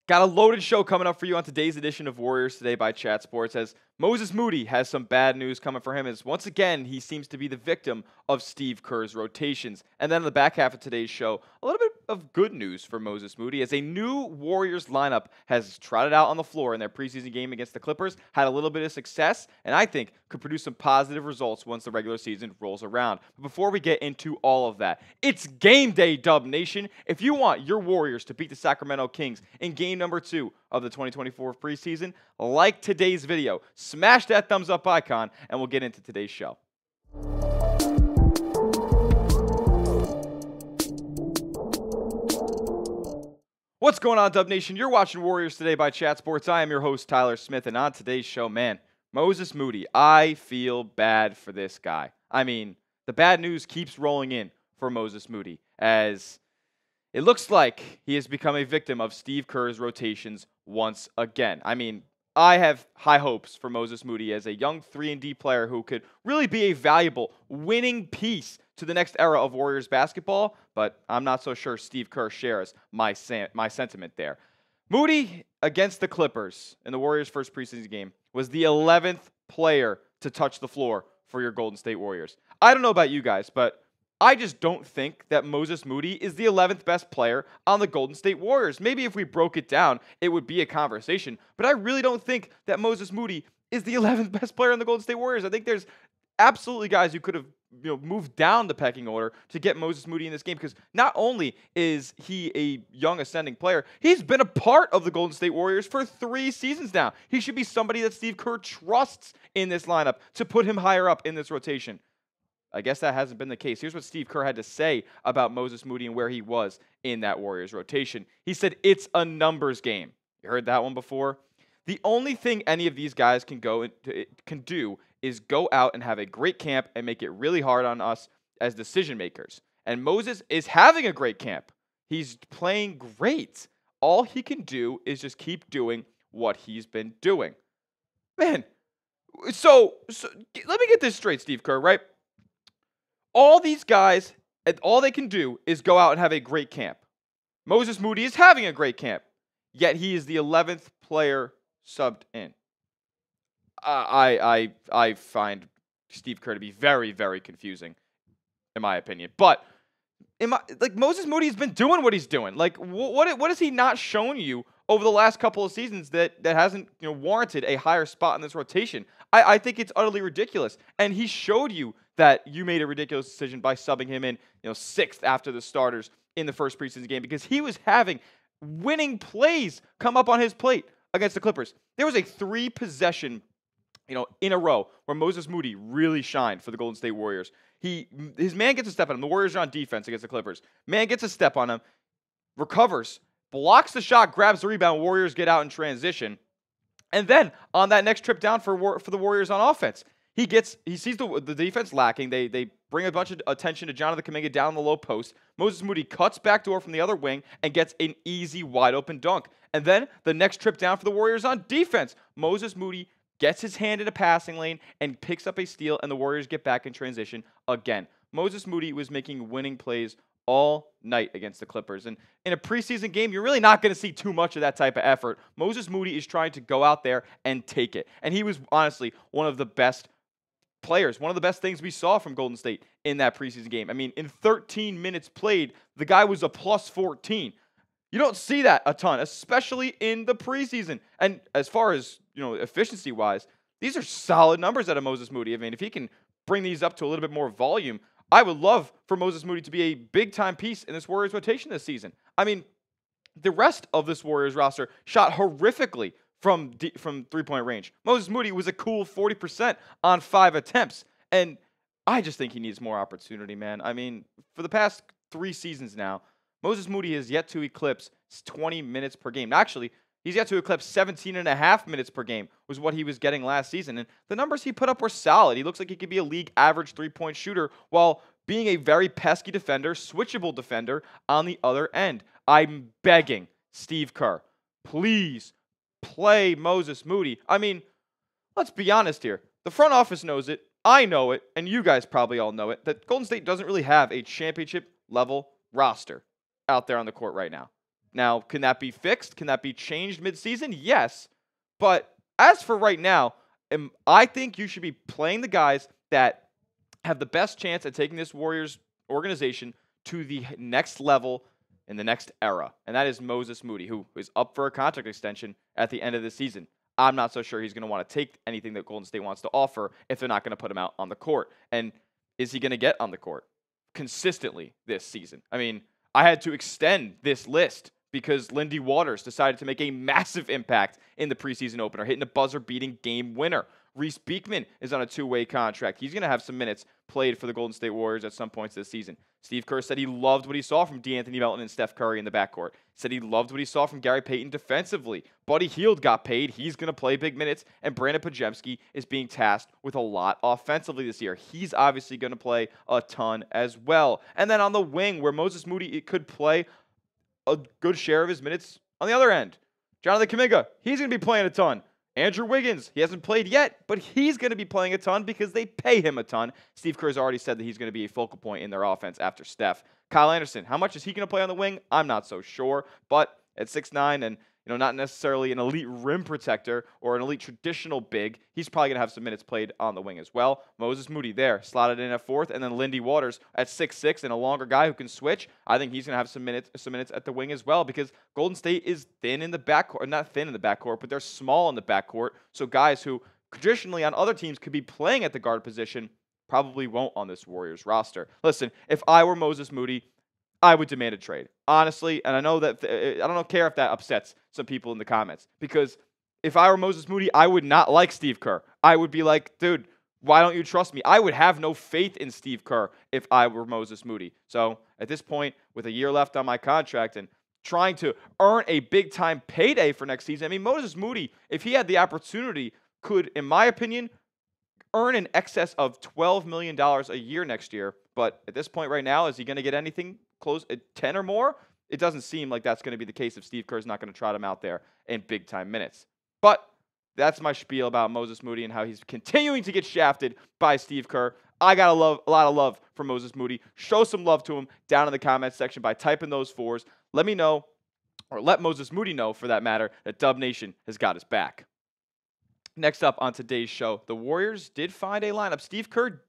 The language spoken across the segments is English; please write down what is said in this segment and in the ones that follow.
Got a loaded show coming up for you on today's edition of Warriors Today by Chat Sports, as Moses Moody has some bad news coming for him, as once again he seems to be the victim of Steve Kerr's rotations. And then in the back half of today's show, a little bit of good news for Moses Moody, as a new Warriors lineup has trotted out on the floor in their preseason game against the Clippers, had a little bit of success, and I think could produce some positive results once the regular season rolls around. But before we get into all of that, it's game day, Dub Nation. If you want your Warriors to beat the Sacramento Kings in game number 2 of the 2024 preseason, like today's video, smash that thumbs up icon, and we'll get into today's show. What's going on, Dub Nation? You're watching Warriors Today by Chat Sports. I am your host, Tyler Smith, and on today's show, man, Moses Moody, I feel bad for this guy. I mean, the bad news keeps rolling in for Moses Moody, as it looks like he has become a victim of Steve Kerr's rotations once again. I mean, I have high hopes for Moses Moody as a young 3-and-D player who could really be a valuable winning piece to the next era of Warriors basketball, but I'm not so sure Steve Kerr shares my sentiment there. Moody against the Clippers in the Warriors' first preseason game was the 11th player to touch the floor for your Golden State Warriors. I don't know about you guys, but I just don't think that Moses Moody is the 11th best player on the Golden State Warriors. Maybe if we broke it down, it would be a conversation, but I really don't think that Moses Moody is the 11th best player on the Golden State Warriors. I think there's absolutely guys who could have moved down the pecking order to get Moses Moody in this game, because not only is he a young ascending player, he's been a part of the Golden State Warriors for 3 seasons now. He should be somebody that Steve Kerr trusts in this lineup to put him higher up in this rotation. I guess that hasn't been the case. Here's what Steve Kerr had to say about Moses Moody and where he was in that Warriors rotation. He said, "It's a numbers game." You heard that one before? The only thing any of these guys can do is go out and have a great camp and make it really hard on us as decision makers. And Moses is having a great camp. He's playing great. All he can do is just keep doing what he's been doing. Man, so let me get this straight, Steve Kerr, right? All these guys, all they can do is go out and have a great camp. Moses Moody is having a great camp, yet he is the 11th player subbed in. I find Steve Kerr to be very, very confusing, in my opinion. But Moses Moody has been doing what he's doing. Like, what has he not shown you over the last couple of seasons that hasn't warranted a higher spot in this rotation? I think it's utterly ridiculous. And he showed you that you made a ridiculous decision by subbing him in 6th after the starters in the first preseason game, because he was having winning plays come up on his plate against the Clippers. There was a 3-possession in a row where Moses Moody really shined for the Golden State Warriors. His man gets a step on him. The Warriors are on defense against the Clippers. Man gets a step on him, recovers, blocks the shot, grabs the rebound. Warriors get out in transition. And then on that next trip down for the Warriors on offense, he sees the defense lacking. They bring a bunch of attention to Jonathan Kuminga down the low post. Moses Moody cuts backdoor from the other wing and gets an easy wide open dunk. And then the next trip down for the Warriors on defense, Moses Moody gets his hand in a passing lane and picks up a steal, and the Warriors get back in transition again. Moses Moody was making winning plays all night against the Clippers. And in a preseason game, you're really not going to see too much of that type of effort. Moses Moody is trying to go out there and take it. And he was honestly one of the best players, one of the best things we saw from Golden State in that preseason game. I mean, in 13 minutes played, the guy was a plus 14. You don't see that a ton, especially in the preseason. And as far as, efficiency-wise, these are solid numbers out of Moses Moody. I mean, if he can bring these up to a little bit more volume, I would love for Moses Moody to be a big-time piece in this Warriors rotation this season. I mean, the rest of this Warriors roster shot horrifically from three-point range. Moses Moody was a cool 40% on 5 attempts. And I just think he needs more opportunity, man. I mean, for the past 3 seasons now, Moses Moody has yet to eclipse 20 minutes per game. Actually, he's yet to eclipse 17.5 minutes per game was what he was getting last season. And the numbers he put up were solid. He looks like he could be a league average 3-point shooter while being a very pesky defender, switchable defender on the other end. I'm begging Steve Kerr, please play Moses Moody. I mean, let's be honest here. The front office knows it. I know it. And you guys probably all know it, that Golden State doesn't really have a championship level roster out there on the court right now. Now, can that be fixed? Can that be changed midseason? Yes. But as for right now, I think you should be playing the guys that have the best chance at taking this Warriors organization to the next level in the next era. And that is Moses Moody, who is up for a contract extension at the end of the season. I'm not so sure he's going to want to take anything that Golden State wants to offer if they're not going to put him out on the court. And is he going to get on the court consistently this season? I mean, I had to extend this list because Lindy Waters decided to make a massive impact in the preseason opener, hitting a buzzer-beating game winner. Reese Beekman is on a two-way contract. He's going to have some minutes played for the Golden State Warriors at some points this season. Steve Kerr said he loved what he saw from DeAnthony Melton and Steph Curry in the backcourt. Said he loved what he saw from Gary Payton defensively. Buddy Hield got paid. He's going to play big minutes. And Brandon Podziemski is being tasked with a lot offensively this year. He's obviously going to play a ton as well. And then on the wing, where Moses Moody could play a good share of his minutes on the other end, Jonathan Kuminga, he's going to be playing a ton. Andrew Wiggins, he hasn't played yet, but he's going to be playing a ton because they pay him a ton. Steve Kerr's already said that he's going to be a focal point in their offense after Steph. Kyle Anderson, how much is he going to play on the wing? I'm not so sure, but at 6'9" and not necessarily an elite rim protector or an elite traditional big, he's probably going to have some minutes played on the wing as well. Moses Moody there, slotted in at 4th, and then Lindy Waters at 6'6", and a longer guy who can switch. I think he's going to have some minutes at the wing as well because Golden State is thin in the backcourt, not thin in the backcourt, but they're small in the backcourt. So guys who traditionally on other teams could be playing at the guard position probably won't on this Warriors roster. Listen, if I were Moses Moody, I would demand a trade, honestly, and I know that I don't care if that upsets some people in the comments, because if I were Moses Moody, I would not like Steve Kerr. I would be like, dude, why don't you trust me? I would have no faith in Steve Kerr if I were Moses Moody. So at this point, with a year left on my contract and trying to earn a big-time payday for next season, I mean, Moses Moody, if he had the opportunity, could, in my opinion, earn in excess of $12 million a year next year. But at this point right now, is he going to get anything close at 10 or more? It doesn't seem like that's going to be the case if Steve Kerr's not going to trot him out there in big-time minutes. But that's my spiel about Moses Moody and how he's continuing to get shafted by Steve Kerr. I got a lot of love for Moses Moody. Show some love to him down in the comments section by typing those 4s. Let me know, or let Moses Moody know, for that matter, that Dub Nation has got his back. Next up on today's show, the Warriors did find a lineup. Steve Kerr,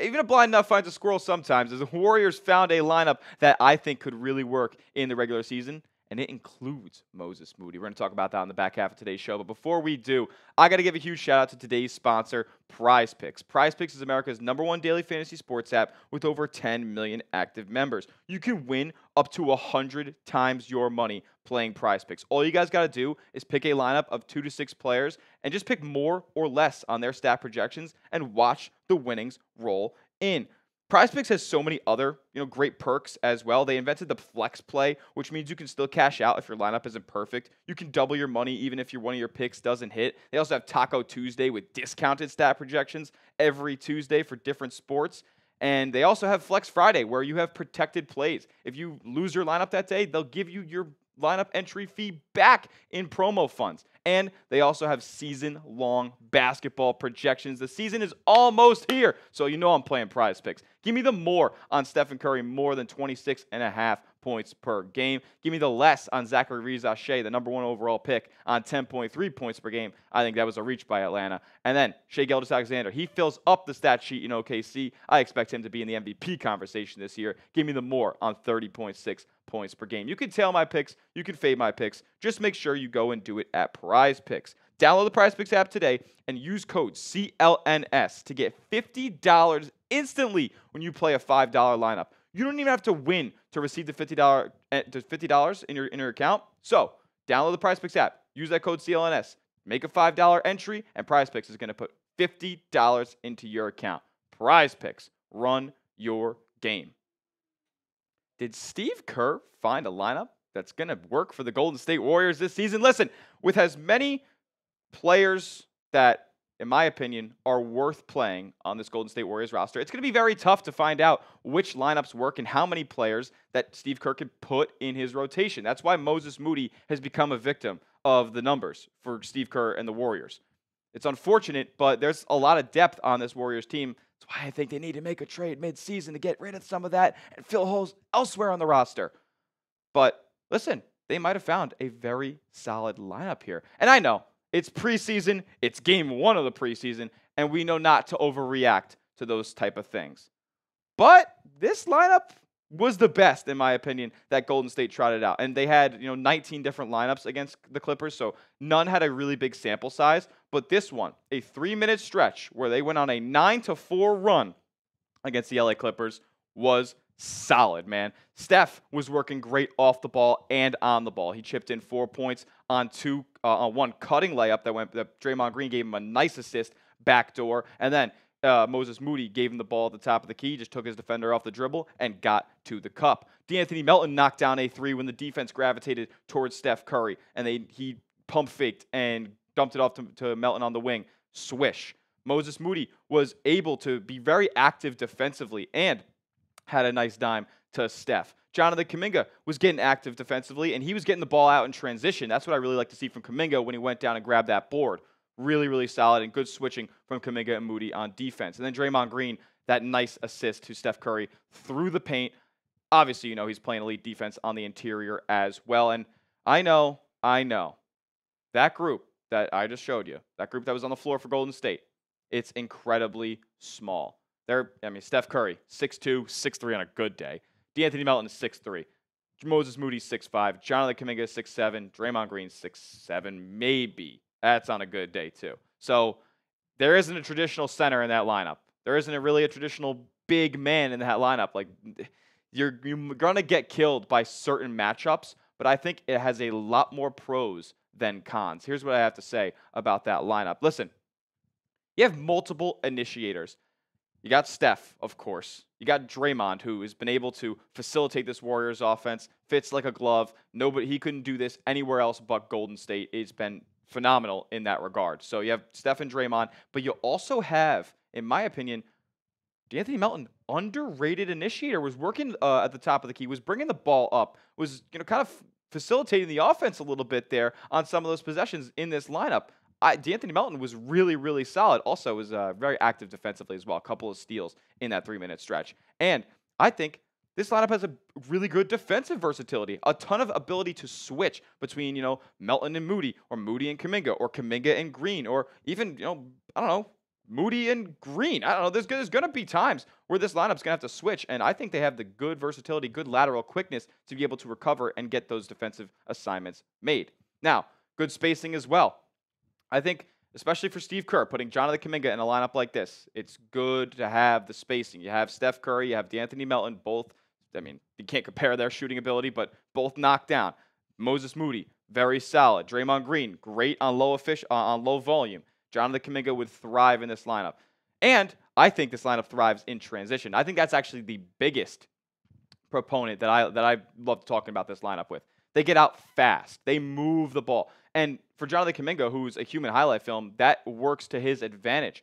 even a blind nut finds a squirrel sometimes, as the Warriors found a lineup that I think could really work in the regular season, and it includes Moses Moody. We're going to talk about that on the back half of today's show, but before we do, I got to give a huge shout out to today's sponsor, Prize Picks. Prize Picks is America's #1 daily fantasy sports app with over 10 million active members. You can win up to 100 times your money playing Prize Picks. All you guys got to do is pick a lineup of 2 to 6 players and just pick more or less on their stat projections and watch the winnings roll in. PrizePicks has so many other, great perks as well. They invented the flex play, which means you can still cash out if your lineup isn't perfect. You can double your money even if one of your picks doesn't hit. They also have Taco Tuesday with discounted stat projections every Tuesday for different sports. And they also have Flex Friday, where you have protected plays. If you lose your lineup that day, they'll give you your lineup entry fee back in promo funds. And they also have season-long basketball projections. The season is almost here, so I'm playing Prize Picks. Give me the more on Stephen Curry, more than 26.5 points per game. Give me the less on Zachary Riza-Shea, the #1 overall pick, on 10.3 points per game. I think that was a reach by Atlanta. And then Shai Gilgeous-Alexander, he fills up the stat sheet in OKC. I expect him to be in the MVP conversation this year. Give me the more on 30.6 points per game. You can tail my picks. You can fade my picks. Just make sure you go and do it at Prize Picks. Download the Prize Picks app today and use code CLNS to get $50 instantly when you play a $5 lineup. You don't even have to win to receive the $50 in your account. So download the Prize Picks app. Use that code CLNS. Make a $5 entry, and Prize Picks is going to put $50 into your account. Prize Picks. Run your game. Did Steve Kerr find a lineup that's going to work for the Golden State Warriors this season? Listen, with as many players that, in my opinion, are worth playing on this Golden State Warriors roster, it's going to be very tough to find out which lineups work and how many players that Steve Kerr can put in his rotation. That's why Moses Moody has become a victim of the numbers for Steve Kerr and the Warriors. It's unfortunate, but there's a lot of depth on this Warriors team. That's why I think they need to make a trade mid-season to get rid of some of that and fill holes elsewhere on the roster. But listen, they might have found a very solid lineup here. And I know it's preseason, it's game 1 of the preseason, and we know not to overreact to those type of things. But this lineup was the best, in my opinion, that Golden State trotted out. And they had, 19 different lineups against the Clippers, so none had a really big sample size. But this one, a 3-minute stretch where they went on a 9-4 run against the LA Clippers, was solid, man. Steph was working great off the ball and on the ball. He chipped in 4 points on one cutting layup that Draymond Green gave him a nice assist backdoor, and then Moses Moody gave him the ball at the top of the key, just took his defender off the dribble and got to the cup. D'Anthony Melton knocked down a 3 when the defense gravitated towards Steph Curry, and he pump faked and dumped it off to Melton on the wing. Swish. Moses Moody was able to be very active defensively and had a nice dime to Steph. Jonathan Kuminga was getting active defensively, and he was getting the ball out in transition. That's what I really like to see from Kuminga when he went down and grabbed that board. Really, really solid and good switching from Kuminga and Moody on defense. And then Draymond Green, that nice assist to Steph Curry through the paint. Obviously, he's playing elite defense on the interior as well. And I know, that group that I just showed you, that group that was on the floor for Golden State, it's incredibly small. Steph Curry, 6'2", 6'3" on a good day. D'Anthony Melton is 6'3". Moses Moody, 6'5". Jonathan Kuminga, 6'7". Draymond Green, 6'7", maybe. That's on a good day, too. So there isn't a traditional center in that lineup. There isn't really a traditional big man in that lineup. Like, you're going to get killed by certain matchups, but I think it has a lot more pros than cons. Here's what I have to say about that lineup. Listen, you have multiple initiators. You got Steph, of course. You got Draymond, who has been able to facilitate this Warriors offense, fits like a glove. He couldn't do this anywhere else but Golden State. It's been phenomenal in that regard. So you have Steph and Draymond, but you also have, in my opinion, D'Anthony Melton, underrated initiator, was working at the top of the key, was bringing the ball up, was kind of facilitating the offense a little bit there on some of those possessions in this lineup. D'Anthony Melton was really, really solid. Also was very active defensively as well. A couple of steals in that 3-minute stretch. And I think this lineup has a really good defensive versatility, a ton of ability to switch between, Melton and Moody, or Moody and Kuminga, or Kuminga and Green, or even, Moody and Green. I don't know. There's going to be times where this lineup's going to have to switch, and I think they have the good versatility, good lateral quickness to be able to recover and get those defensive assignments made. Now, good spacing as well. I think, especially for Steve Kerr, putting Jonathan Kuminga in a lineup like this, it's good to have the spacing. You have Steph Curry, you have D'Anthony Melton, both. You can't compare their shooting ability, but both knocked down. Moses Moody, very solid. Draymond Green, great on low volume. Jonathan Kuminga would thrive in this lineup. And I think this lineup thrives in transition. I think that's actually the biggest proponent that I love talking about this lineup with. They get out fast. They move the ball. And for Jonathan Kuminga, who's a human highlight film, that works to his advantage.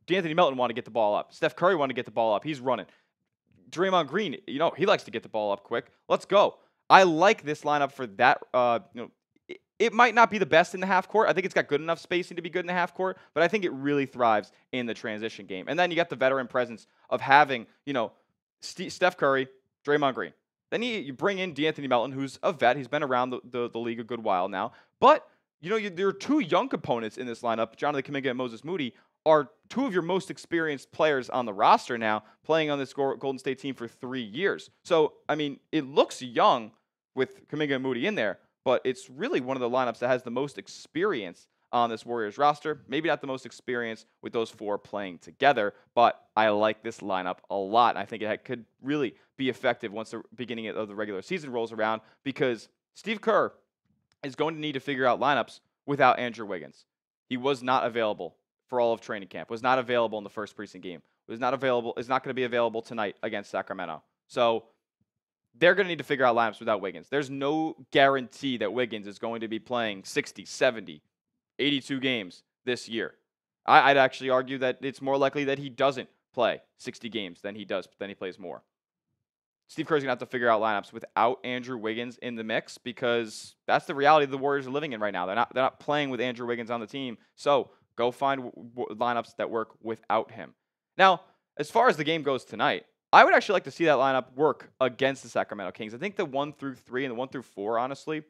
D'Anthony Melton wanted to get the ball up. Steph Curry wanted to get the ball up. He's running. Draymond Green, he likes to get the ball up quick. Let's go. I like this lineup for that. It might not be the best in the half court. I think it's got good enough spacing to be good in the half court, but I think it really thrives in the transition game. And then you got the veteran presence of having, Steph Curry, Draymond Green. Then you bring in D'Anthony Melton, who's a vet. He's been around the league a good while now. But, there are two young components in this lineup. Jonathan Kuminga and Moses Moody are two of your most experienced players on the roster now, playing on this Golden State team for 3 years. So, it looks young with Kuminga and Moody in there, but it's really one of the lineups that has the most experience on this Warriors roster. Maybe not the most experience with those four playing together, but I like this lineup a lot. I think it could really be effective once the beginning of the regular season rolls around, because Steve Kerr is going to need to figure out lineups without Andrew Wiggins. He was not available for all of training camp, was not available in the first preseason game, is not going to be available tonight against Sacramento. So they're going to need to figure out lineups without Wiggins. There's no guarantee that Wiggins is going to be playing 60, 70, 82 games this year. I'd actually argue that it's more likely that he doesn't play 60 games than he plays more. Steve Kerr's going to have to figure out lineups without Andrew Wiggins in the mix, because that's the reality the Warriors are living in right now. They're not playing with Andrew Wiggins on the team. So go find lineups that work without him. Now, as far as the game goes tonight, I would actually like to see that lineup work against the Sacramento Kings. I think the 1 through 3 and the 1 through 4, honestly,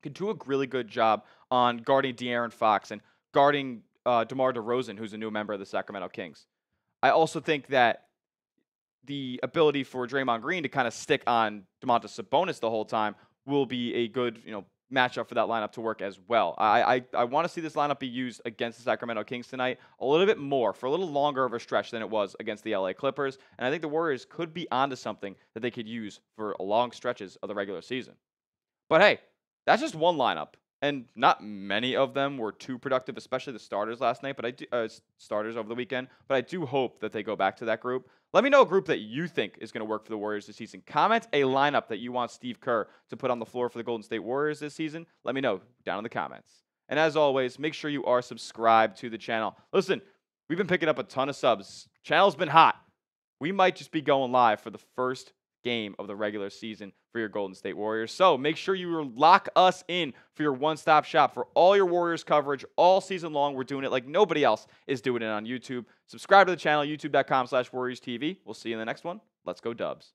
could do a really good job on guarding De'Aaron Fox and guarding DeMar DeRozan, who's a new member of the Sacramento Kings. I also think that the ability for Draymond Green to kind of stick on Domantas Sabonis the whole time will be a good, matchup for that lineup to work as well. I want to see this lineup be used against the Sacramento Kings tonight a little bit more, for a little longer of a stretch than it was against the LA Clippers. And I think the Warriors could be onto something that they could use for long stretches of the regular season. But hey, that's just one lineup, and not many of them were too productive, especially the starters last night. But starters over the weekend. But I do hope that they go back to that group. Let me know a group that you think is going to work for the Warriors this season. Comment a lineup that you want Steve Kerr to put on the floor for the Golden State Warriors this season. Let me know down in the comments. And as always, make sure you are subscribed to the channel. Listen, we've been picking up a ton of subs. Channel's been hot. We might just be going live for the first game of the regular season for your Golden State Warriors. So make sure you lock us in for your one-stop shop for all your Warriors coverage all season long. We're doing it like nobody else is doing it on YouTube. Subscribe to the channel, youtube.com/WarriorsTV. We'll see you in the next one. Let's go Dubs.